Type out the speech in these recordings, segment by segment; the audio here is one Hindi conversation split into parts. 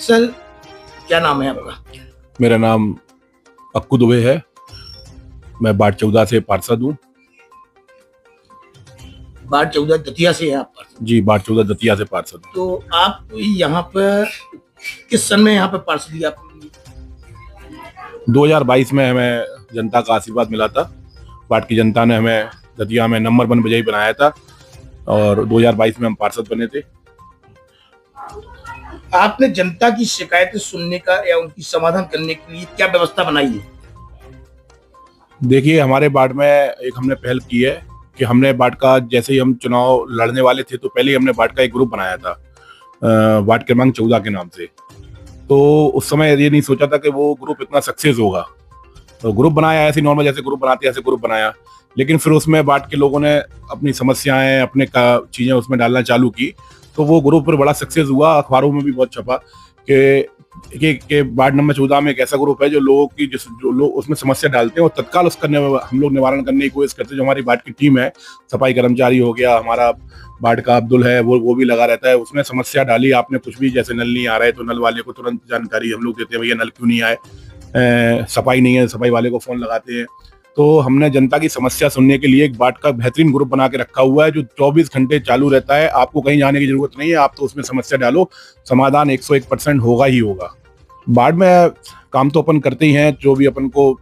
सर, क्या नाम है आपका? मेरा नाम अक्कू दुबे है। मैं बाट 14 से पार्षद हूँ। बाट 14 दतिया से है आप? जी, बाट 14 दतिया से पार्षद हूँ। तो आप यहाँ पर किस सन में यहाँ पर पार्षद लिया आपने? 2022 में हमें जनता का आशीर्वाद मिला था। बाट की जनता ने हमें दतिया में नंबर 1 विजयी बनाया था और 2022 में हम पार्षद बने थे। आपने जनता की शिकायतें सुनने का या उनकी समाधान करने के लिए क्या व्यवस्था बनाई है? देखिए, हमारे बाट में एक हमने पहल की है कि हमने बाट का, जैसे ही हम चुनाव लड़ने वाले थे तो पहले ही हमने बाट का एक ग्रुप बनाया था वार्ड क्रमांक 14 के नाम से। तो उस समय ये नहीं सोचा था कि वो ग्रुप इतना सक्सेस होगा। तो ग्रुप बनाया, ऐसे नॉर्मल जैसे ग्रुप बनाते हैं ऐसे ग्रुप बनाया, लेकिन फिर उसमें बाट के लोगों ने अपनी समस्याएं, अपने चीज़ें उसमें डालना चालू की, तो वो ग्रुप फिर बड़ा सक्सेस हुआ। अखबारों में भी बहुत छपा कि वार्ड नंबर 14 में एक ऐसा ग्रुप है जो लोगों की जो लोग उसमें समस्या डालते हैं और तत्काल उसका हम लोग निवारण करने की कोशिश करते हैं। जो हमारी वार्ड की टीम है, सफाई कर्मचारी हो गया, हमारा वार्ड का अब्दुल है, वो भी लगा रहता है। उसने समस्या डाली, आपने कुछ भी, जैसे नल नहीं आ रहा है तो नल वाले को तुरंत जानकारी हम लोग देते हैं, भैया नल क्यों नहीं आए, सफाई नहीं है, सफाई वाले को फोन लगाते हैं। तो हमने जनता की समस्या सुनने के लिए एक बाट का बेहतरीन ग्रुप बना के रखा हुआ है जो 24 घंटे चालू रहता है। आपको कहीं जाने की जरूरत नहीं है, आप तो उसमें समस्या डालो, समाधान 101% होगा ही होगा। बाट में काम तो अपन करते ही हैं, जो भी अपन को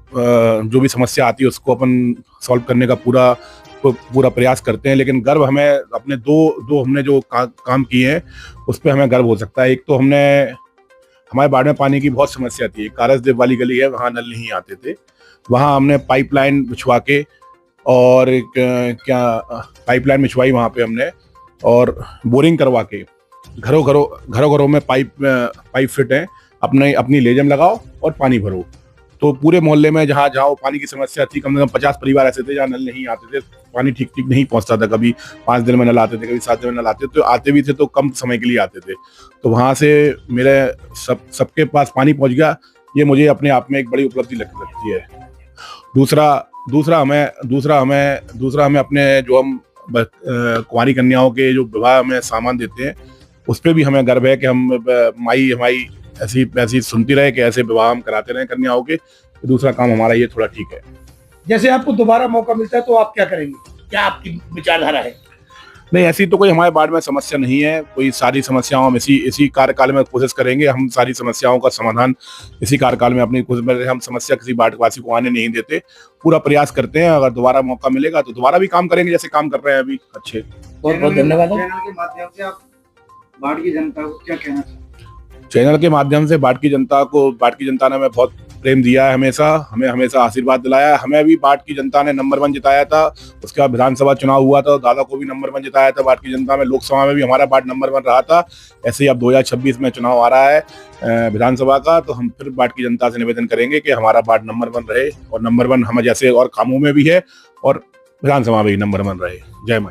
जो भी समस्या आती है उसको अपन सॉल्व करने का पूरा प्रयास करते हैं। लेकिन गर्व हमें अपने दो हमने जो काम किए हैं उस पर हमें गर्व हो सकता है। एक तो हमारे बाट में पानी की बहुत समस्या थी। कारसदेव वाली गली है, वहाँ नल नहीं आते थे, वहाँ हमने पाइपलाइन बिछवा के और पाइपलाइन बिछवाई वहाँ पे हमने, और बोरिंग करवा के घरों में पाइप फिट है, अपनी लेजम लगाओ और पानी भरो। तो पूरे मोहल्ले में जहाँ पानी की समस्या थी, कम से कम 50 परिवार ऐसे थे जहाँ नल नहीं आते थे, पानी ठीक नहीं पहुंचता था। कभी 5 दिन में नल आते थे, कभी 7 दिन में नल आते थे, तो आते भी थे तो कम समय के लिए आते थे। तो वहाँ से मेरे सबके पास पानी पहुंच गया, ये मुझे अपने आप में एक बड़ी उपलब्धि लगती है। दूसरा हमें अपने जो हम कुंवारी कन्याओं के जो विवाह में सामान देते हैं उस पर भी हमें गर्व है कि हम माई हमारी ऐसी सुनती रहे कि ऐसे विवाह हम कराते रहे कन्याओं के। दूसरा काम हमारा ये थोड़ा ठीक है। जैसे आपको दोबारा मौका मिलता है तो आप क्या करेंगे? क्या आपकी विचारधारा है? नहीं, ऐसी तो कोई हमारे बाट में समस्या नहीं है। कोई सारी समस्याओं हम इसी कार्यकाल में कोशिश करेंगे। हम सारी समस्याओं का समाधान इसी कार्यकाल में अपनी कोशिश में, हम समस्या किसी बाटवासी को आने नहीं देते, पूरा प्रयास करते हैं। अगर दोबारा मौका मिलेगा तो दोबारा भी काम करेंगे जैसे काम कर रहे हैं अभी। अच्छे, बहुत बहुत धन्यवाद। चैनल के माध्यम से आप बाट की जनता को क्या कहना चाहते हैं? चैनल के माध्यम से बाट की जनता ने हमें बहुत प्रेम दिया है, हमें हमेशा आशीर्वाद दिलाया है। हमें भी बाट की जनता ने नंबर 1 जिताया था। उसके बाद विधानसभा चुनाव हुआ था, दादा को भी नंबर 1 जिताया था बाट की जनता में। लोकसभा में भी हमारा बाट नंबर 1 रहा था। ऐसे ही अब 2026 में चुनाव आ रहा है विधानसभा का, तो हम फिर बाट की जनता से निवेदन करेंगे कि हमारा बाट नंबर 1 रहे, और नंबर 1 हम जैसे और कामों में भी है और विधानसभा में भी नंबर 1 रहे। जय माता।